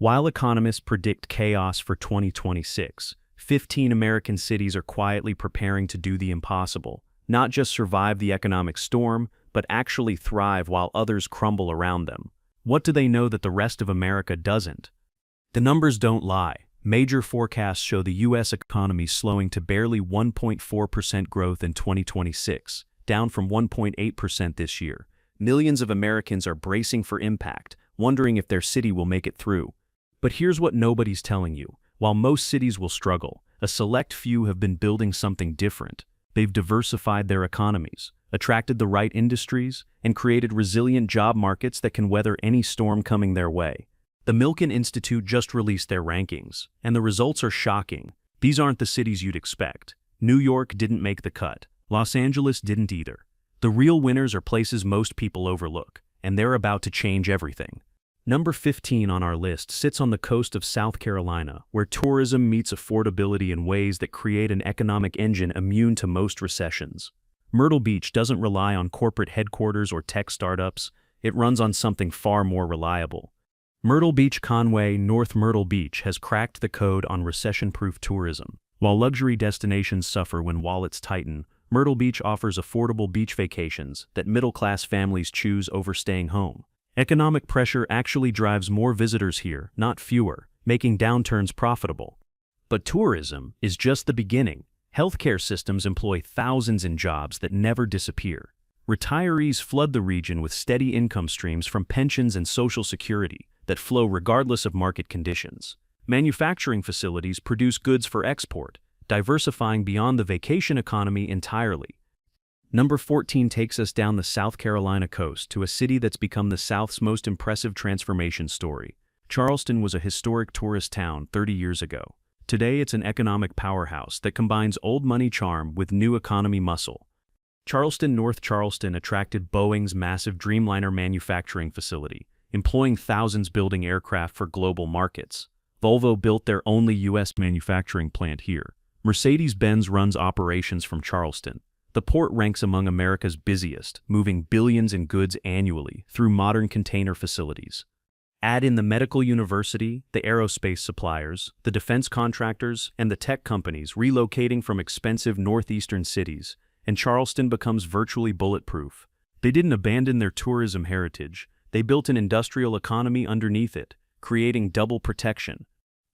While economists predict chaos for 2026, 15 American cities are quietly preparing to do the impossible, not just survive the economic storm, but actually thrive while others crumble around them. What do they know that the rest of America doesn't? The numbers don't lie. Major forecasts show the U.S. economy slowing to barely 1.4% growth in 2026, down from 1.8% this year. Millions of Americans are bracing for impact, wondering if their city will make it through. But here's what nobody's telling you. While most cities will struggle, a select few have been building something different. They've diversified their economies, attracted the right industries, and created resilient job markets that can weather any storm coming their way. The Milken Institute just released their rankings, and the results are shocking. These aren't the cities you'd expect. New York didn't make the cut. Los Angeles didn't either. The real winners are places most people overlook, and they're about to change everything. Number 15 on our list sits on the coast of South Carolina, where tourism meets affordability in ways that create an economic engine immune to most recessions. Myrtle Beach doesn't rely on corporate headquarters or tech startups. It runs on something far more reliable. Myrtle Beach Conway, North Myrtle Beach, has cracked the code on recession-proof tourism. While luxury destinations suffer when wallets tighten, Myrtle Beach offers affordable beach vacations that middle-class families choose over staying home. Economic pressure actually drives more visitors here, not fewer, making downturns profitable. But tourism is just the beginning. Healthcare systems employ thousands in jobs that never disappear. Retirees flood the region with steady income streams from pensions and Social Security that flow regardless of market conditions. Manufacturing facilities produce goods for export, diversifying beyond the vacation economy entirely. Number 14 takes us down the South Carolina coast to a city that's become the South's most impressive transformation story. Charleston was a historic tourist town 30 years ago. Today it's an economic powerhouse that combines old money charm with new economy muscle. Charleston, North Charleston attracted Boeing's massive Dreamliner manufacturing facility, employing thousands building aircraft for global markets. Volvo built their only U.S. manufacturing plant here. Mercedes-Benz runs operations from Charleston. The port ranks among America's busiest, moving billions in goods annually through modern container facilities. Add in the medical university, the aerospace suppliers, the defense contractors, and the tech companies relocating from expensive northeastern cities, and Charleston becomes virtually bulletproof. They didn't abandon their tourism heritage. They built an industrial economy underneath it, creating double protection.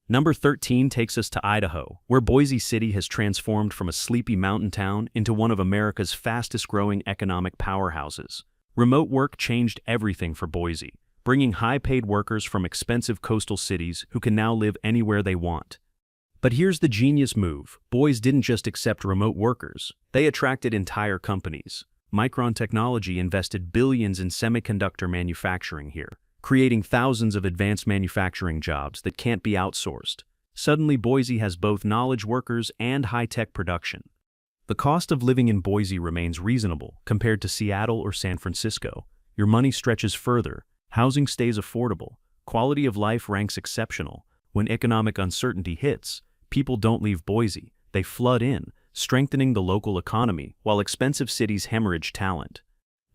Number 13 takes us to Idaho, where Boise City has transformed from a sleepy mountain town into one of America's fastest-growing economic powerhouses. Remote work changed everything for Boise, bringing high-paid workers from expensive coastal cities who can now live anywhere they want. But here's the genius move. Boise didn't just accept remote workers. They attracted entire companies. Micron Technology invested billions in semiconductor manufacturing here, creating thousands of advanced manufacturing jobs that can't be outsourced. Suddenly, Boise has both knowledge workers and high-tech production. The cost of living in Boise remains reasonable compared to Seattle or San Francisco. Your money stretches further, housing stays affordable, quality of life ranks exceptional. When economic uncertainty hits, people don't leave Boise, they flood in, strengthening the local economy while expensive cities hemorrhage talent.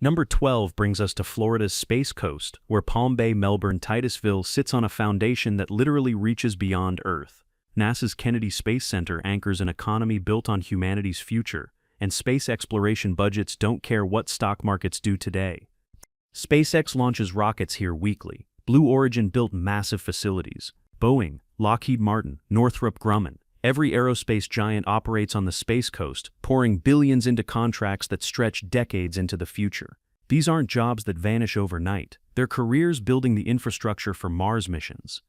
Number 12 brings us to Florida's Space Coast, where Palm Bay, Melbourne, Titusville sits on a foundation that literally reaches beyond Earth. NASA's Kennedy Space Center anchors an economy built on humanity's future, and space exploration budgets don't care what stock markets do today. SpaceX launches rockets here weekly. Blue Origin built massive facilities. Boeing, Lockheed Martin, Northrop Grumman. Every aerospace giant operates on the Space Coast, pouring billions into contracts that stretch decades into the future. These aren't jobs that vanish overnight. They're careers building the infrastructure for Mars missions.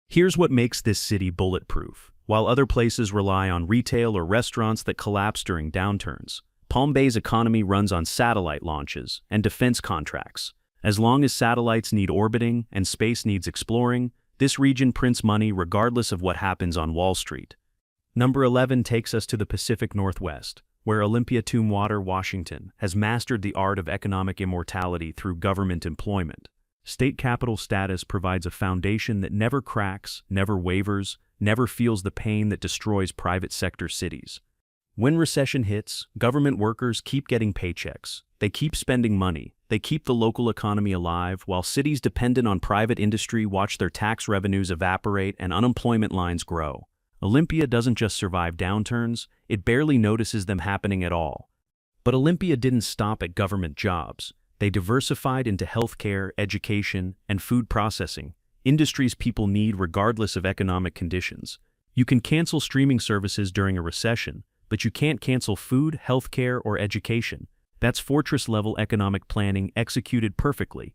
Here's what makes this city bulletproof. While other places rely on retail or restaurants that collapse during downturns, Palm Bay's economy runs on satellite launches and defense contracts. As long as satellites need orbiting and space needs exploring, this region prints money regardless of what happens on Wall Street. Number 11 takes us to the Pacific Northwest, where Olympia Tumwater, Washington, has mastered the art of economic immortality through government employment. State capital status provides a foundation that never cracks, never wavers, never feels the pain that destroys private sector cities. When recession hits, government workers keep getting paychecks. They keep spending money. They keep the local economy alive, while cities dependent on private industry watch their tax revenues evaporate and unemployment lines grow. Olympia doesn't just survive downturns, it barely notices them happening at all. But Olympia didn't stop at government jobs. They diversified into healthcare, education, and food processing, industries people need regardless of economic conditions. You can cancel streaming services during a recession, but you can't cancel food, healthcare, or education. That's fortress-level economic planning executed perfectly.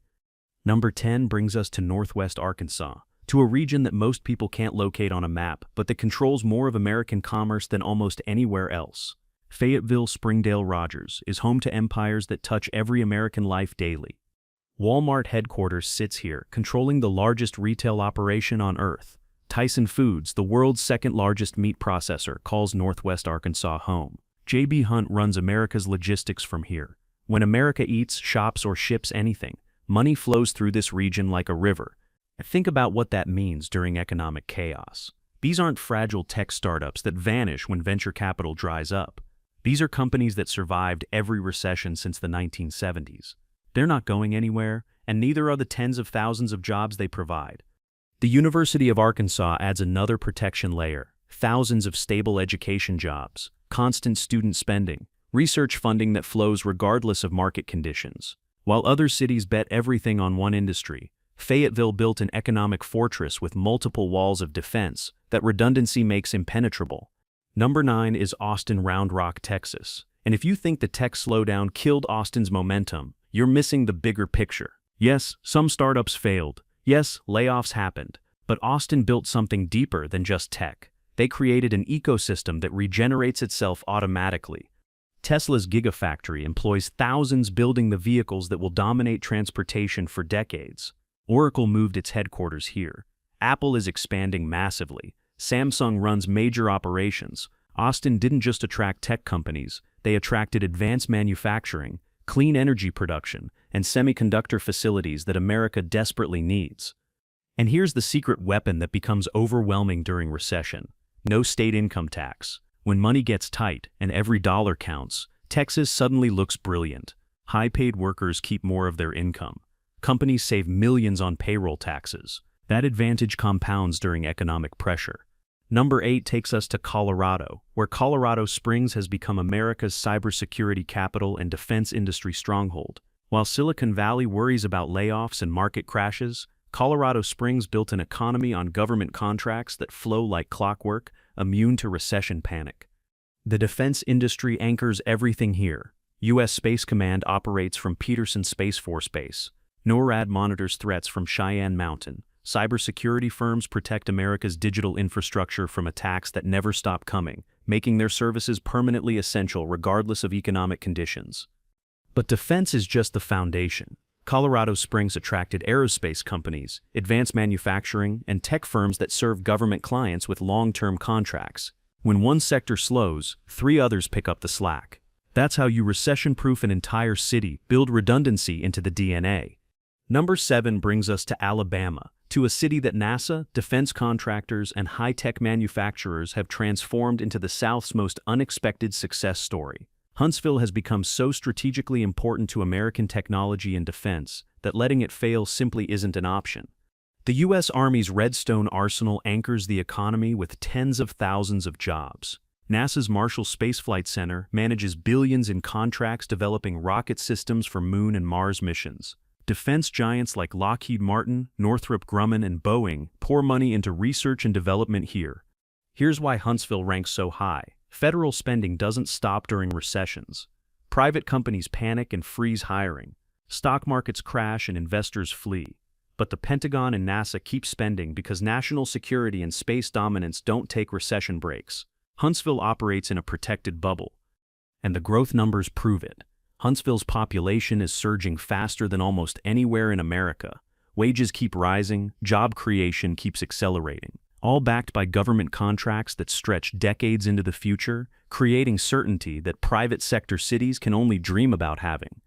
Number 10 brings us to Northwest Arkansas, to a region that most people can't locate on a map, but that controls more of American commerce than almost anywhere else. Fayetteville, Springdale, Rogers is home to empires that touch every American life daily. Walmart headquarters sits here, controlling the largest retail operation on Earth. Tyson Foods, the world's second-largest meat processor, calls Northwest Arkansas home. J.B. Hunt runs America's logistics from here. When America eats, shops, or ships anything, money flows through this region like a river. Think about what that means during economic chaos. These aren't fragile tech startups that vanish when venture capital dries up. These are companies that survived every recession since the 1970s. They're not going anywhere, and neither are the tens of thousands of jobs they provide. The University of Arkansas adds another protection layer: thousands of stable education jobs, constant student spending, research funding that flows regardless of market conditions. While other cities bet everything on one industry, Fayetteville built an economic fortress with multiple walls of defense that redundancy makes impenetrable. Number 9 is Austin, Round Rock, Texas. And if you think the tech slowdown killed Austin's momentum, you're missing the bigger picture. Yes, some startups failed. Yes, layoffs happened. But Austin built something deeper than just tech. They created an ecosystem that regenerates itself automatically. Tesla's Gigafactory employs thousands building the vehicles that will dominate transportation for decades. Oracle moved its headquarters here. Apple is expanding massively. Samsung runs major operations. Austin didn't just attract tech companies, they attracted advanced manufacturing, clean energy production, and semiconductor facilities that America desperately needs. And here's the secret weapon that becomes overwhelming during recession: no state income tax. When money gets tight and every dollar counts, Texas suddenly looks brilliant. High-paid workers keep more of their income. Companies save millions on payroll taxes. That advantage compounds during economic pressure. Number 8 takes us to Colorado, where Colorado Springs has become America's cybersecurity capital and defense industry stronghold. While Silicon Valley worries about layoffs and market crashes, Colorado Springs built an economy on government contracts that flow like clockwork, immune to recession panic. The defense industry anchors everything here. U.S. Space Command operates from Peterson Space Force Base. NORAD monitors threats from Cheyenne Mountain. Cybersecurity firms protect America's digital infrastructure from attacks that never stop coming, making their services permanently essential regardless of economic conditions. But defense is just the foundation. Colorado Springs attracted aerospace companies, advanced manufacturing, and tech firms that serve government clients with long-term contracts. When one sector slows, 3 others pick up the slack. That's how you recession-proof an entire city, build redundancy into the DNA. Number 7 brings us to Alabama, to a city that NASA, defense contractors, and high-tech manufacturers have transformed into the South's most unexpected success story. Huntsville has become so strategically important to American technology and defense that letting it fail simply isn't an option. The U.S. Army's Redstone Arsenal anchors the economy with tens of thousands of jobs. NASA's Marshall Space Flight Center manages billions in contracts developing rocket systems for Moon and Mars missions. Defense giants like Lockheed Martin, Northrop Grumman, and Boeing pour money into research and development here. Here's why Huntsville ranks so high. Federal spending doesn't stop during recessions. Private companies panic and freeze hiring. Stock markets crash and investors flee. But the Pentagon and NASA keep spending because national security and space dominance don't take recession breaks. Huntsville operates in a protected bubble. And the growth numbers prove it. Huntsville's population is surging faster than almost anywhere in America. Wages keep rising, job creation keeps accelerating, all backed by government contracts that stretch decades into the future, creating certainty that private sector cities can only dream about having.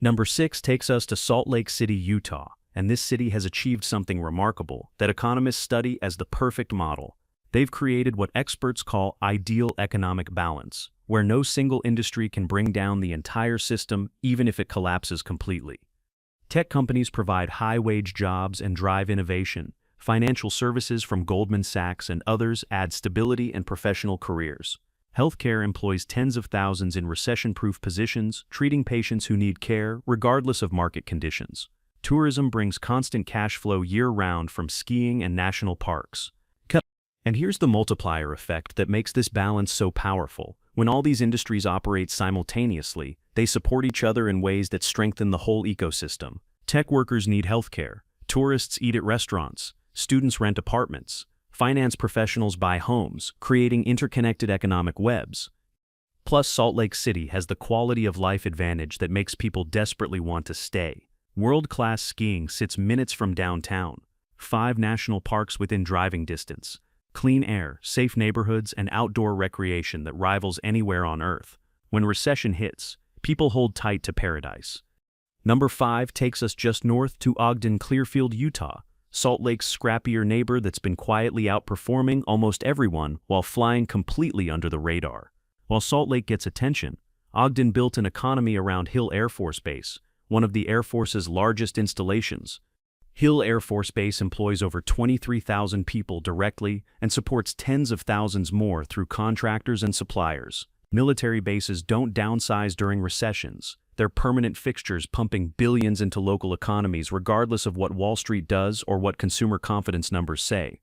Number 6 takes us to Salt Lake City, Utah, and this city has achieved something remarkable that economists study as the perfect model. They've created what experts call ideal economic balance, where no single industry can bring down the entire system even if it collapses completely. Tech companies provide high-wage jobs and drive innovation. Financial services from Goldman Sachs and others add stability and professional careers. Healthcare employs tens of thousands in recession-proof positions, treating patients who need care regardless of market conditions. Tourism brings constant cash flow year-round from skiing and national parks. And here's the multiplier effect that makes this balance so powerful. When all these industries operate simultaneously, they support each other in ways that strengthen the whole ecosystem. Tech workers need healthcare, tourists eat at restaurants, students rent apartments, finance professionals buy homes, creating interconnected economic webs. Plus, Salt Lake City has the quality of life advantage that makes people desperately want to stay. World-class skiing sits minutes from downtown, 5 national parks within driving distance, clean air, safe neighborhoods, and outdoor recreation that rivals anywhere on Earth. When recession hits, people hold tight to paradise. Number 5 takes us just north to Ogden, Clearfield, Utah, Salt Lake's scrappier neighbor that's been quietly outperforming almost everyone while flying completely under the radar. While Salt Lake gets attention, Ogden built an economy around Hill Air Force Base, one of the Air Force's largest installations. Hill Air Force Base employs over 23,000 people directly and supports tens of thousands more through contractors and suppliers. Military bases don't downsize during recessions. They're permanent fixtures pumping billions into local economies regardless of what Wall Street does or what consumer confidence numbers say.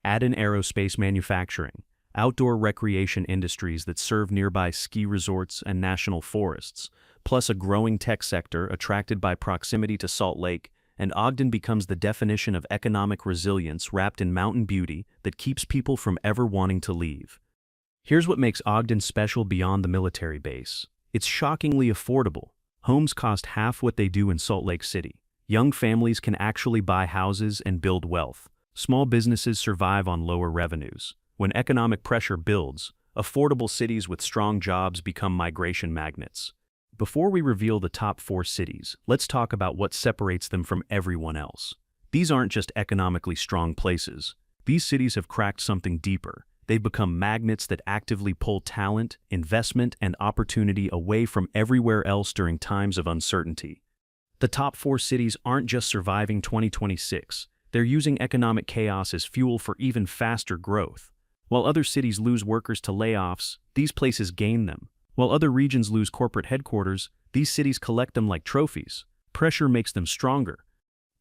Add in aerospace manufacturing, outdoor recreation industries that serve nearby ski resorts and national forests, plus a growing tech sector attracted by proximity to Salt Lake, and Ogden becomes the definition of economic resilience wrapped in mountain beauty that keeps people from ever wanting to leave. Here's what makes Ogden special beyond the military base. It's shockingly affordable. Homes cost half what they do in Salt Lake City. Young families can actually buy houses and build wealth. Small businesses survive on lower revenues. When economic pressure builds, affordable cities with strong jobs become migration magnets. Before we reveal the top 4 cities, let's talk about what separates them from everyone else. These aren't just economically strong places. These cities have cracked something deeper. They've become magnets that actively pull talent, investment, and opportunity away from everywhere else during times of uncertainty. The top 4 cities aren't just surviving 2026. They're using economic chaos as fuel for even faster growth. While other cities lose workers to layoffs, these places gain them. While other regions lose corporate headquarters, these cities collect them like trophies. Pressure makes them stronger.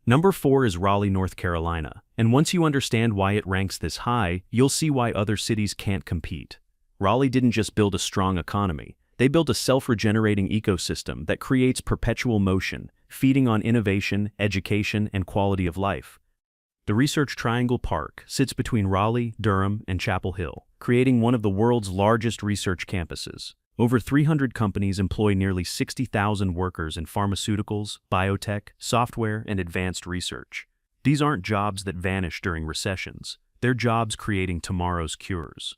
Number 4 is Raleigh, North Carolina, and once you understand why it ranks this high, you'll see why other cities can't compete. Raleigh didn't just build a strong economy. They built a self-regenerating ecosystem that creates perpetual motion, feeding on innovation, education, and quality of life. The Research Triangle Park sits between Raleigh, Durham, and Chapel Hill, creating one of the world's largest research campuses. Over 300 companies employ nearly 60,000 workers in pharmaceuticals, biotech, software, and advanced research. These aren't jobs that vanish during recessions. They're jobs creating tomorrow's cures.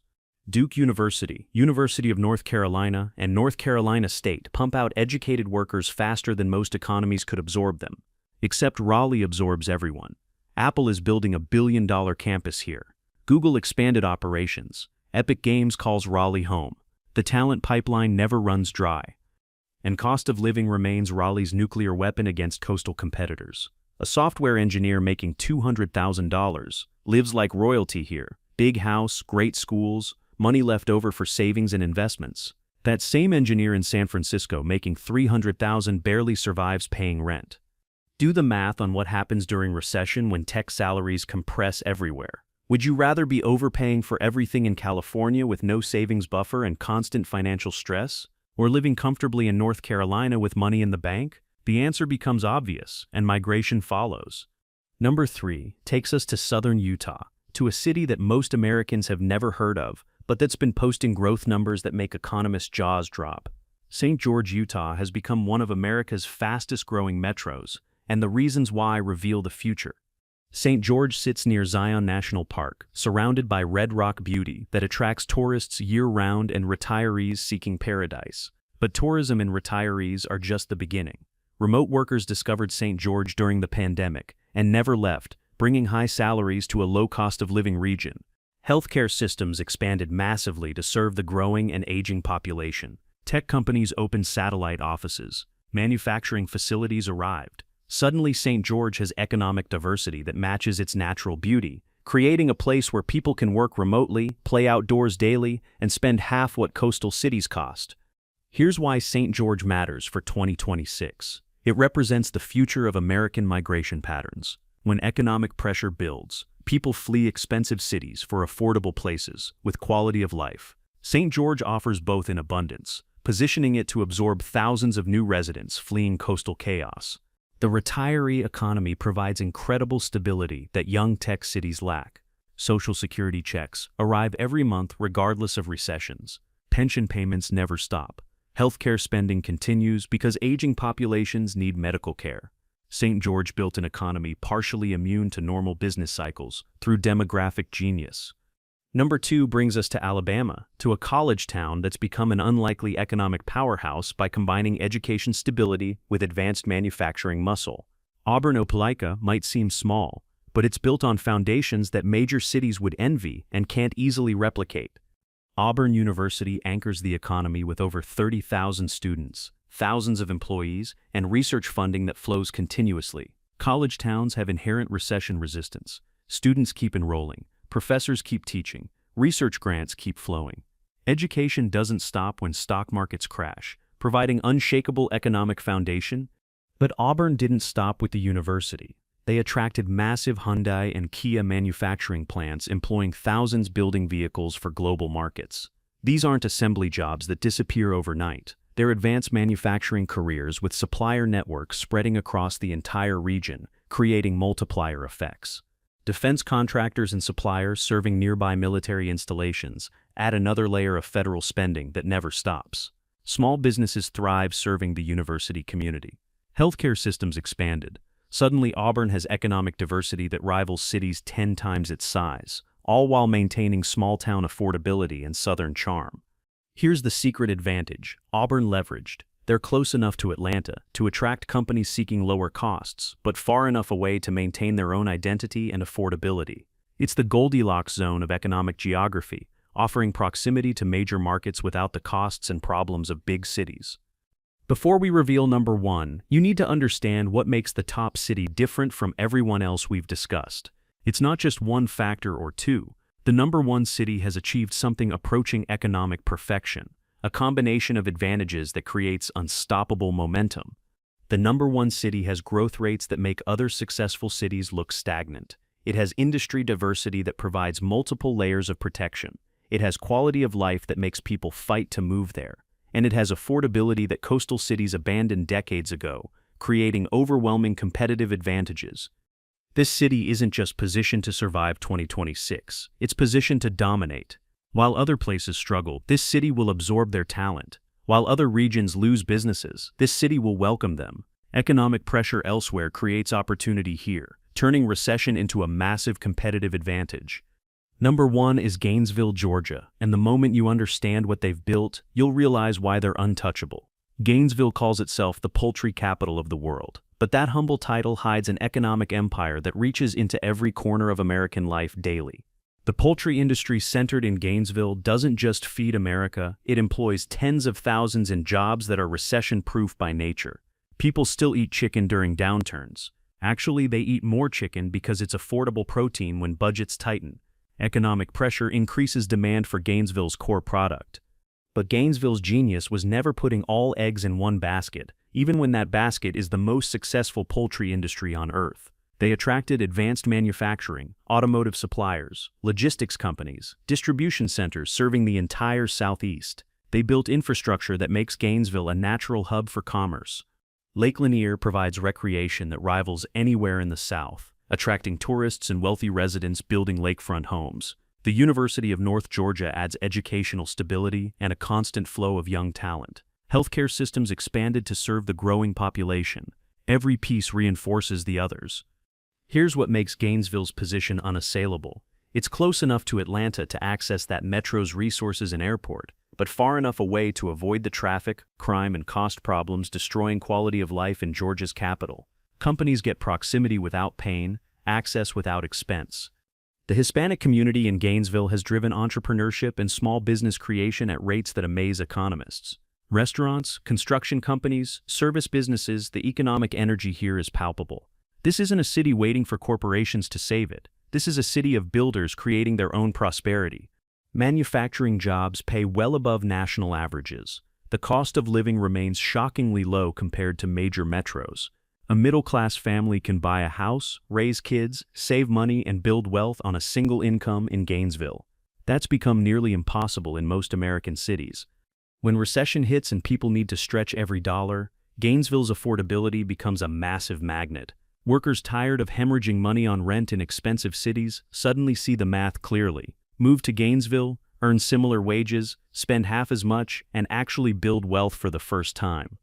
Duke University, University of North Carolina, and North Carolina State pump out educated workers faster than most economies could absorb them. Except Raleigh absorbs everyone. Apple is building a billion-dollar campus here. Google expanded operations. Epic Games calls Raleigh home. The talent pipeline never runs dry. And cost of living remains Raleigh's nuclear weapon against coastal competitors. A software engineer making $200,000 lives like royalty here. Big house, great schools, money left over for savings and investments. That same engineer in San Francisco making $300,000 barely survives paying rent. Do the math on what happens during recession when tech salaries compress everywhere. Would you rather be overpaying for everything in California with no savings buffer and constant financial stress, or living comfortably in North Carolina with money in the bank? The answer becomes obvious, and migration follows. Number 3 takes us to southern Utah, to a city that most Americans have never heard of, but that's been posting growth numbers that make economists' jaws drop. St. George, Utah has become one of America's fastest-growing metros, and the reasons why reveal the future. St. George sits near Zion National Park, surrounded by red rock beauty that attracts tourists year-round and retirees seeking paradise. But tourism and retirees are just the beginning. Remote workers discovered St. George during the pandemic and never left, bringing high salaries to a low cost of living region. Healthcare systems expanded massively to serve the growing and aging population. Tech companies opened satellite offices. Manufacturing facilities arrived. Suddenly, St. George has economic diversity that matches its natural beauty, creating a place where people can work remotely, play outdoors daily, and spend half what coastal cities cost. Here's why St. George matters for 2026. It represents the future of American migration patterns. When economic pressure builds, people flee expensive cities for affordable places with quality of life. St. George offers both in abundance, positioning it to absorb thousands of new residents fleeing coastal chaos. The retiree economy provides incredible stability that young tech cities lack. Social security checks arrive every month regardless of recessions. Pension payments never stop. Healthcare spending continues because aging populations need medical care. St. George built an economy partially immune to normal business cycles through demographic genius. Number 2 brings us to Alabama, to a college town that's become an unlikely economic powerhouse by combining education stability with advanced manufacturing muscle. Auburn, Opelika might seem small, but it's built on foundations that major cities would envy and can't easily replicate. Auburn University anchors the economy with over 30,000 students, thousands of employees, and research funding that flows continuously. College towns have inherent recession resistance. Students keep enrolling, professors keep teaching, research grants keep flowing. Education doesn't stop when stock markets crash, providing unshakable economic foundation. But Auburn didn't stop with the university. They attracted massive Hyundai and Kia manufacturing plants employing thousands building vehicles for global markets. These aren't assembly jobs that disappear overnight. They're advanced manufacturing careers with supplier networks spreading across the entire region, creating multiplier effects. Defense contractors and suppliers serving nearby military installations add another layer of federal spending that never stops. Small businesses thrive serving the university community. Healthcare systems expanded. Suddenly, Auburn has economic diversity that rivals cities 10 times its size, all while maintaining small-town affordability and southern charm. Here's the secret advantage Auburn leveraged. They're close enough to Atlanta to attract companies seeking lower costs, but far enough away to maintain their own identity and affordability. It's the Goldilocks zone of economic geography, offering proximity to major markets without the costs and problems of big cities. Before we reveal number 1, you need to understand what makes the top city different from everyone else we've discussed. It's not just one factor or two. The number 1 city has achieved something approaching economic perfection, a combination of advantages that creates unstoppable momentum. The number 1 city has growth rates that make other successful cities look stagnant. It has industry diversity that provides multiple layers of protection. It has quality of life that makes people fight to move there. And it has affordability that coastal cities abandoned decades ago, creating overwhelming competitive advantages. This city isn't just positioned to survive 2026, it's positioned to dominate. While other places struggle, this city will absorb their talent. While other regions lose businesses, this city will welcome them. Economic pressure elsewhere creates opportunity here, turning recession into a massive competitive advantage. Number 1 is Gainesville, Georgia, and the moment you understand what they've built, you'll realize why they're untouchable. Gainesville calls itself the poultry capital of the world, but that humble title hides an economic empire that reaches into every corner of American life daily. The poultry industry centered in Gainesville doesn't just feed America, it employs tens of thousands in jobs that are recession-proof by nature. People still eat chicken during downturns. Actually, they eat more chicken because it's affordable protein when budgets tighten. Economic pressure increases demand for Gainesville's core product. But Gainesville's genius was never putting all eggs in one basket, even when that basket is the most successful poultry industry on earth. They attracted advanced manufacturing, automotive suppliers, logistics companies, distribution centers serving the entire Southeast. They built infrastructure that makes Gainesville a natural hub for commerce. Lake Lanier provides recreation that rivals anywhere in the South, attracting tourists and wealthy residents building lakefront homes. The University of North Georgia adds educational stability and a constant flow of young talent. Healthcare systems expanded to serve the growing population. Every piece reinforces the others. Here's what makes Gainesville's position unassailable. It's close enough to Atlanta to access that metro's resources and airport, but far enough away to avoid the traffic, crime, and cost problems destroying quality of life in Georgia's capital. Companies get proximity without pain, access without expense. The Hispanic community in Gainesville has driven entrepreneurship and small business creation at rates that amaze economists. Restaurants, construction companies, service businesses, the economic energy here is palpable. This isn't a city waiting for corporations to save it. This is a city of builders creating their own prosperity. Manufacturing jobs pay well above national averages. The cost of living remains shockingly low compared to major metros. A middle-class family can buy a house, raise kids, save money, and build wealth on a single income in Gainesville. That's become nearly impossible in most American cities. When recession hits and people need to stretch every dollar, Gainesville's affordability becomes a massive magnet. Workers tired of hemorrhaging money on rent in expensive cities suddenly see the math clearly. Move to Gainesville, earn similar wages, spend half as much, and actually build wealth for the first time.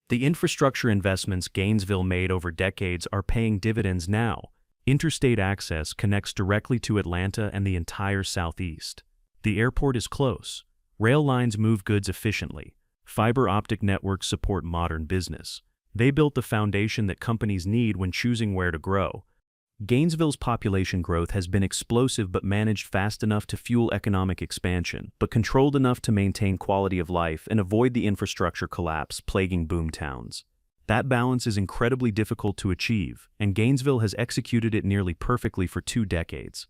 The infrastructure investments Gainesville made over decades are paying dividends now. Interstate access connects directly to Atlanta and the entire Southeast. The airport is close. Rail lines move goods efficiently. Fiber optic networks support modern business. They built the foundation that companies need when choosing where to grow. Gainesville's population growth has been explosive but managed fast enough to fuel economic expansion, but controlled enough to maintain quality of life and avoid the infrastructure collapse plaguing boom towns. That balance is incredibly difficult to achieve, and Gainesville has executed it nearly perfectly for 2 decades.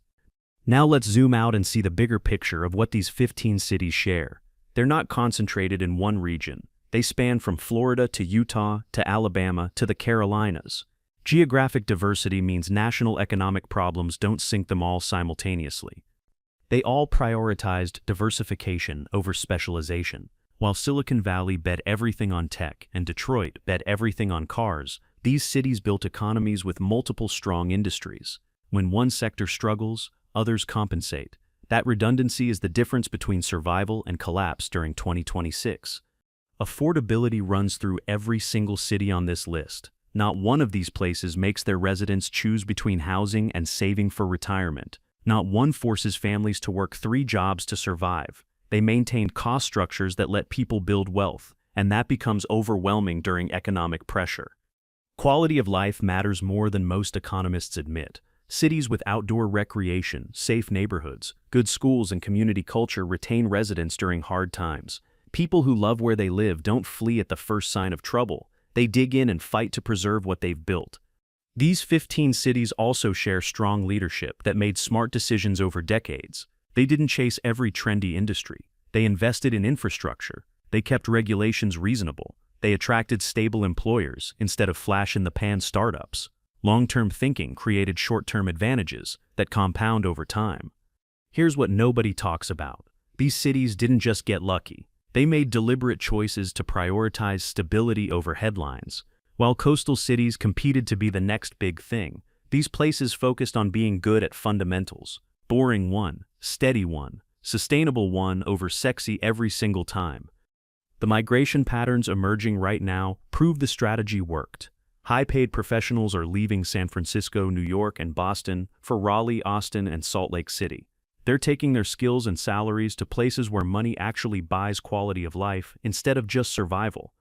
Now let's zoom out and see the bigger picture of what these 15 cities share. They're not concentrated in one region. They span from Florida to Utah to Alabama to the Carolinas. Geographic diversity means national economic problems don't sink them all simultaneously. They all prioritized diversification over specialization. While Silicon Valley bet everything on tech and Detroit bet everything on cars, these cities built economies with multiple strong industries. When one sector struggles, others compensate. That redundancy is the difference between survival and collapse during 2026. Affordability runs through every single city on this list. Not one of these places makes their residents choose between housing and saving for retirement. Not one forces families to work 3 jobs to survive. They maintain cost structures that let people build wealth, and that becomes overwhelming during economic pressure. Quality of life matters more than most economists admit. Cities with outdoor recreation, safe neighborhoods, good schools, and community culture retain residents during hard times. People who love where they live don't flee at the first sign of trouble. They dig in and fight to preserve what they've built. These 15 cities also share strong leadership that made smart decisions over decades. They didn't chase every trendy industry. They invested in infrastructure. They kept regulations reasonable. They attracted stable employers instead of flash-in-the-pan startups. Long-term thinking created short-term advantages that compound over time. Here's what nobody talks about. These cities didn't just get lucky. They made deliberate choices to prioritize stability over headlines. While coastal cities competed to be the next big thing, these places focused on being good at fundamentals. Boring one, steady one, sustainable one over sexy every single time. The migration patterns emerging right now prove the strategy worked. High-paid professionals are leaving San Francisco, New York, and Boston for Raleigh, Austin, and Salt Lake City. They're taking their skills and salaries to places where money actually buys quality of life instead of just survival.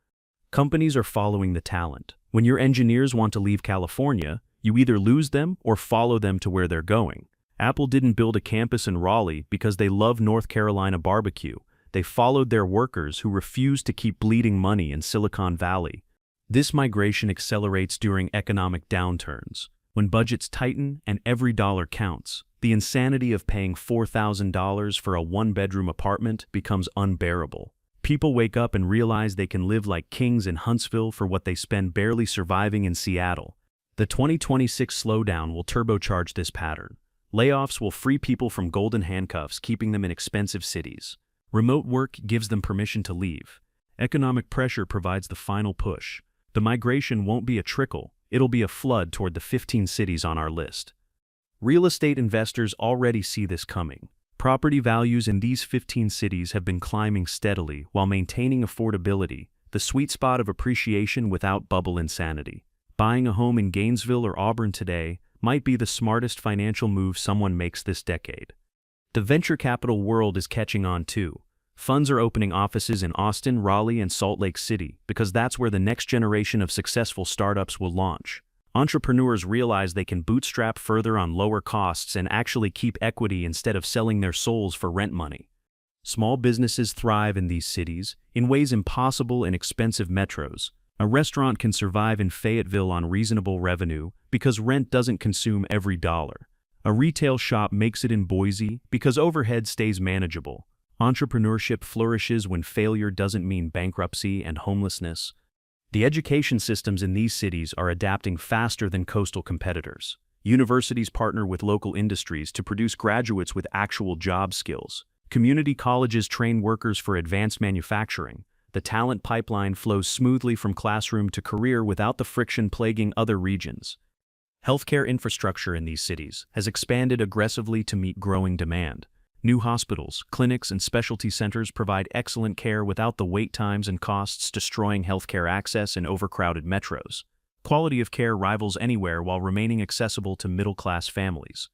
Companies are following the talent. When your engineers want to leave California, you either lose them or follow them to where they're going. Apple didn't build a campus in Raleigh because they love North Carolina barbecue. They followed their workers who refused to keep bleeding money in Silicon Valley. This migration accelerates during economic downturns. When budgets tighten and every dollar counts, the insanity of paying $4,000 for a 1-bedroom apartment becomes unbearable. People wake up and realize they can live like kings in Huntsville for what they spend barely surviving in Seattle. The 2026 slowdown will turbocharge this pattern. Layoffs will free people from golden handcuffs, keeping them in expensive cities. Remote work gives them permission to leave. Economic pressure provides the final push. The migration won't be a trickle, it'll be a flood toward the 15 cities on our list. Real estate investors already see this coming. Property values in these 15 cities have been climbing steadily while maintaining affordability, the sweet spot of appreciation without bubble insanity. Buying a home in Gainesville or Auburn today might be the smartest financial move someone makes this decade. The venture capital world is catching on too. Funds are opening offices in Austin, Raleigh, and Salt Lake City because that's where the next generation of successful startups will launch. Entrepreneurs realize they can bootstrap further on lower costs and actually keep equity instead of selling their souls for rent money. Small businesses thrive in these cities in ways impossible in expensive metros. A restaurant can survive in Fayetteville on reasonable revenue because rent doesn't consume every dollar. A retail shop makes it in Boise because overhead stays manageable. Entrepreneurship flourishes when failure doesn't mean bankruptcy and homelessness. The education systems in these cities are adapting faster than coastal competitors. Universities partner with local industries to produce graduates with actual job skills. Community colleges train workers for advanced manufacturing. The talent pipeline flows smoothly from classroom to career without the friction plaguing other regions. Healthcare infrastructure in these cities has expanded aggressively to meet growing demand. New hospitals, clinics, and specialty centers provide excellent care without the wait times and costs destroying healthcare access in overcrowded metros. Quality of care rivals anywhere while remaining accessible to middle-class families.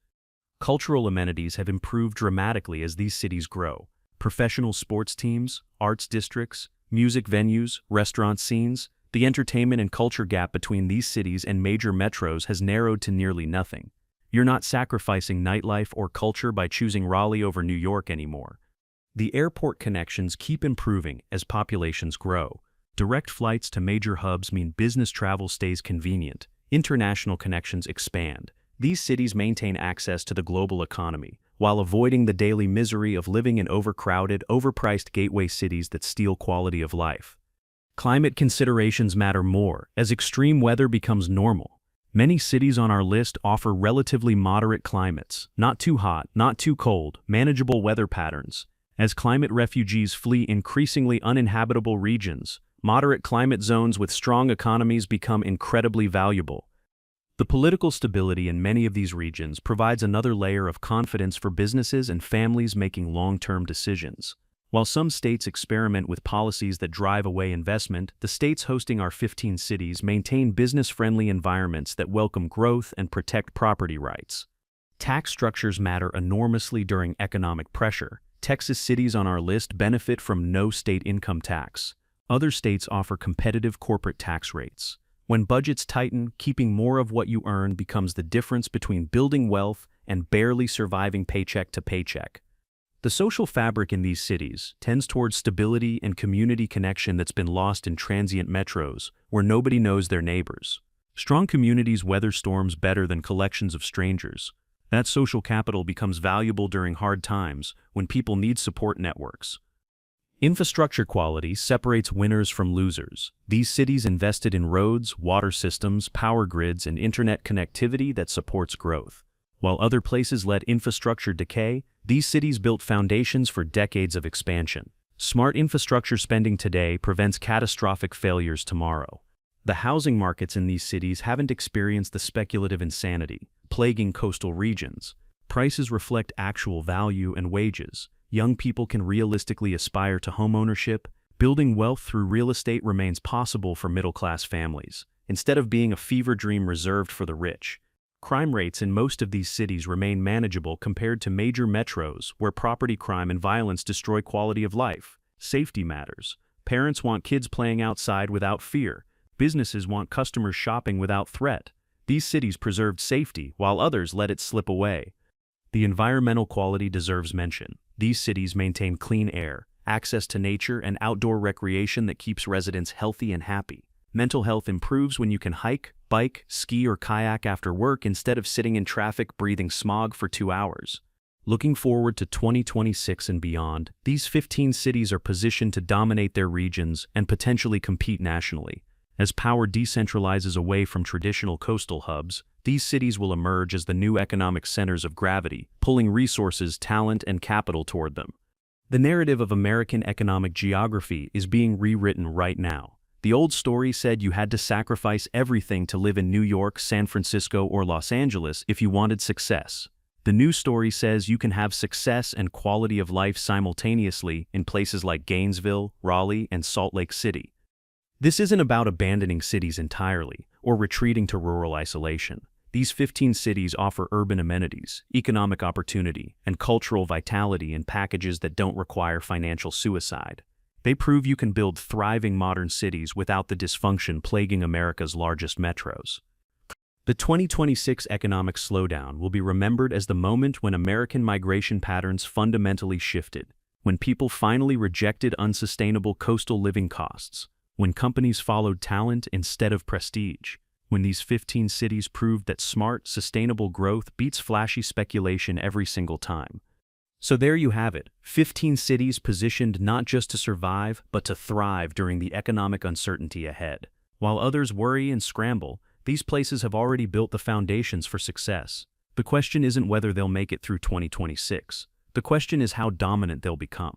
Cultural amenities have improved dramatically as these cities grow. Professional sports teams, arts districts, music venues, restaurant scenes, the entertainment and culture gap between these cities and major metros has narrowed to nearly nothing. You're not sacrificing nightlife or culture by choosing Raleigh over New York anymore. The airport connections keep improving as populations grow. Direct flights to major hubs mean business travel stays convenient. International connections expand. These cities maintain access to the global economy, while avoiding the daily misery of living in overcrowded, overpriced gateway cities that steal quality of life. Climate considerations matter more as extreme weather becomes normal. Many cities on our list offer relatively moderate climates, not too hot, not too cold, manageable weather patterns. As climate refugees flee increasingly uninhabitable regions, moderate climate zones with strong economies become incredibly valuable. The political stability in many of these regions provides another layer of confidence for businesses and families making long-term decisions. While some states experiment with policies that drive away investment, the states hosting our 15 cities maintain business-friendly environments that welcome growth and protect property rights. Tax structures matter enormously during economic pressure. Texas cities on our list benefit from no state income tax. Other states offer competitive corporate tax rates. When budgets tighten, keeping more of what you earn becomes the difference between building wealth and barely surviving paycheck to paycheck. The social fabric in these cities tends towards stability and community connection that's been lost in transient metros, where nobody knows their neighbors. Strong communities weather storms better than collections of strangers. That social capital becomes valuable during hard times when people need support networks. Infrastructure quality separates winners from losers. These cities invested in roads, water systems, power grids, and internet connectivity that supports growth. While other places let infrastructure decay, these cities built foundations for decades of expansion. Smart infrastructure spending today prevents catastrophic failures tomorrow. The housing markets in these cities haven't experienced the speculative insanity plaguing coastal regions. Prices reflect actual value and wages. Young people can realistically aspire to homeownership. Building wealth through real estate remains possible for middle-class families, instead of being a fever dream reserved for the rich. Crime rates in most of these cities remain manageable compared to major metros where property crime and violence destroy quality of life. Safety matters. Parents want kids playing outside without fear. Businesses want customers shopping without threat. These cities preserved safety while others let it slip away. The environmental quality deserves mention. These cities maintain clean air, access to nature, and outdoor recreation that keeps residents healthy and happy. Mental health improves when you can hike, bike, ski, or kayak after work instead of sitting in traffic breathing smog for 2 hours. Looking forward to 2026 and beyond, these 15 cities are positioned to dominate their regions and potentially compete nationally. As power decentralizes away from traditional coastal hubs, these cities will emerge as the new economic centers of gravity, pulling resources, talent, and capital toward them. The narrative of American economic geography is being rewritten right now. The old story said you had to sacrifice everything to live in New York, San Francisco, or Los Angeles if you wanted success. The new story says you can have success and quality of life simultaneously in places like Gainesville, Raleigh, and Salt Lake City. This isn't about abandoning cities entirely or retreating to rural isolation. These 15 cities offer urban amenities, economic opportunity, and cultural vitality in packages that don't require financial suicide. They prove you can build thriving modern cities without the dysfunction plaguing America's largest metros. The 2026 economic slowdown will be remembered as the moment when American migration patterns fundamentally shifted, when people finally rejected unsustainable coastal living costs, when companies followed talent instead of prestige, when these 15 cities proved that smart, sustainable growth beats flashy speculation every single time. So there you have it, 15 cities positioned not just to survive, but to thrive during the economic uncertainty ahead. While others worry and scramble, these places have already built the foundations for success. The question isn't whether they'll make it through 2026. The question is how dominant they'll become.